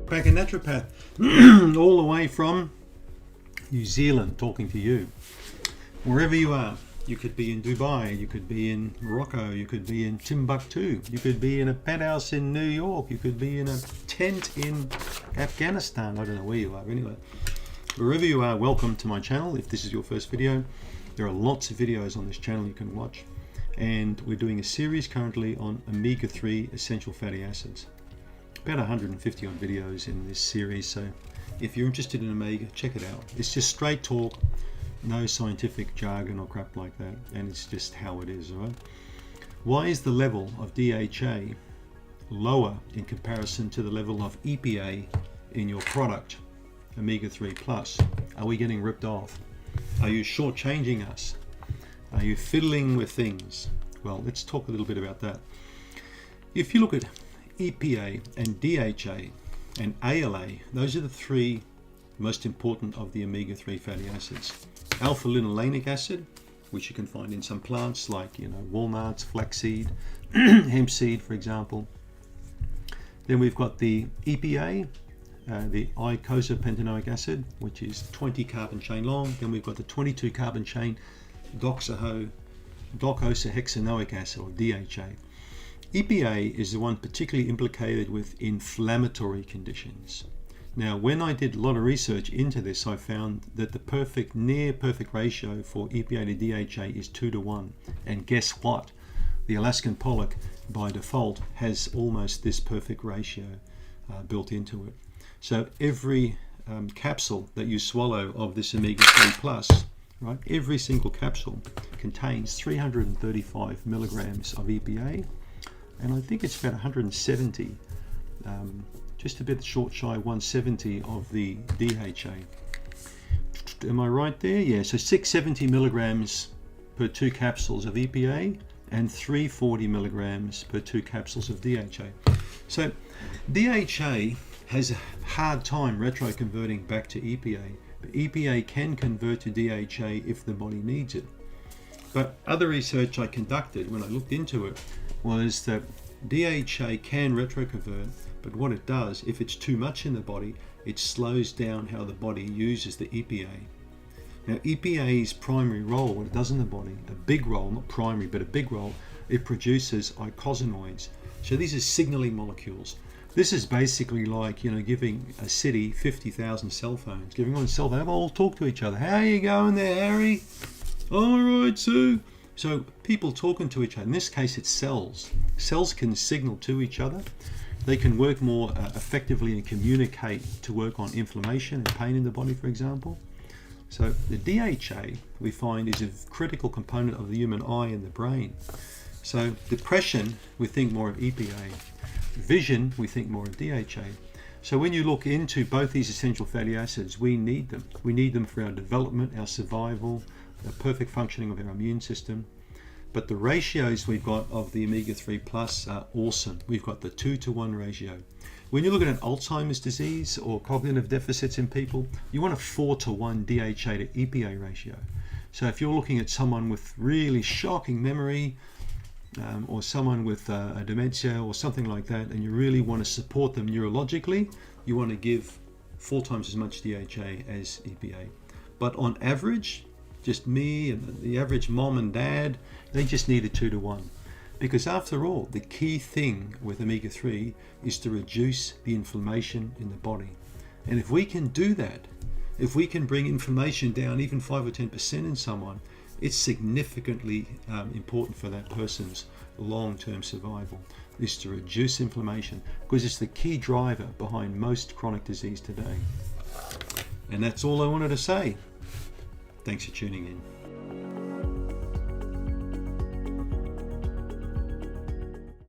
Back a naturopath all the way from New Zealand talking to you. Wherever you are, you could be in Dubai, you could be in Morocco, you could be in Timbuktu, you could be in a penthouse in New York, you could be in a tent in Afghanistan. I don't know where you are anyway. Wherever you are, welcome to my channel. If this is your first video, there are lots of videos on this channel you can watch, and we're doing a series currently on omega-3 essential fatty acids. About 150 odd videos in this series, so if you're interested in omega, check it out. It's just straight talk, no scientific jargon or crap like that, and it's just how it is, right? Why is the level of DHA lower in comparison to the level of EPA in your product, omega-3 plus? Are we getting ripped off? Are you shortchanging us? Are you fiddling with things? Well, let's talk a little bit about that. If you look at EPA and DHA and ALA, those are the three most important of the omega-3 fatty acids. Alpha-linolenic acid, which you can find in some plants like walnuts, flaxseed, hemp seed, for example. Then we've got the EPA, the eicosapentaenoic acid, which is 20 carbon chain long. Then we've got the 22 carbon chain docosahexaenoic acid, or DHA. EPA is the one particularly implicated with inflammatory conditions. Now, when I did a lot of research into this, I found that the near perfect ratio for EPA to DHA is 2:1. And guess what? The Alaskan pollock, by default, has almost this perfect ratio built into it. So every capsule that you swallow of this omega-3 plus, right, every single capsule contains 335 milligrams of EPA, and I think it's about 170, just a bit short shy of 170 of the DHA. Am I right there? Yeah, so 670 milligrams per 2 capsules of EPA and 340 milligrams per 2 capsules of DHA. So DHA has a hard time retroconverting back to EPA, but EPA can convert to DHA if the body needs it. But other research I conducted when I looked into it was that DHA can retroconvert, but what it does, if it's too much in the body, it slows down how the body uses the EPA. Now, EPA's primary role, what it does in the body, a big role, not primary, but a big role, it produces eicosanoids. So these are signaling molecules. This is basically like, giving a city 50,000 cell phones, giving one a cell phone, all talk to each other. How you going there, Harry? All right, Sue. So people talking to each other. In this case, it's cells. Cells can signal to each other. They can work more effectively and communicate to work on inflammation and pain in the body, for example. So the DHA, we find, is a critical component of the human eye and the brain. So depression, we think more of EPA. Vision, we think more of DHA. So when you look into both these essential fatty acids, we need them. We need them for our development, our survival, the perfect functioning of our immune system. But the ratios we've got of the omega-3 plus are awesome. We've got the 2:1 ratio. When you look at an Alzheimer's disease or cognitive deficits in people, you want a 4:1 DHA to EPA ratio. So if you're looking at someone with really shocking memory, or someone with a dementia or something like that, and you really want to support them neurologically, you want to give 4 times as much DHA as EPA. But on average, just me and the average mom and dad, they just need a 2:1. Because after all, the key thing with omega-3 is to reduce the inflammation in the body. And if we can do that, if we can bring inflammation down even 5 or 10% in someone, it's significantly important for that person's long-term survival, is to reduce inflammation, because it's the key driver behind most chronic disease today. And that's all I wanted to say. Thanks for tuning in.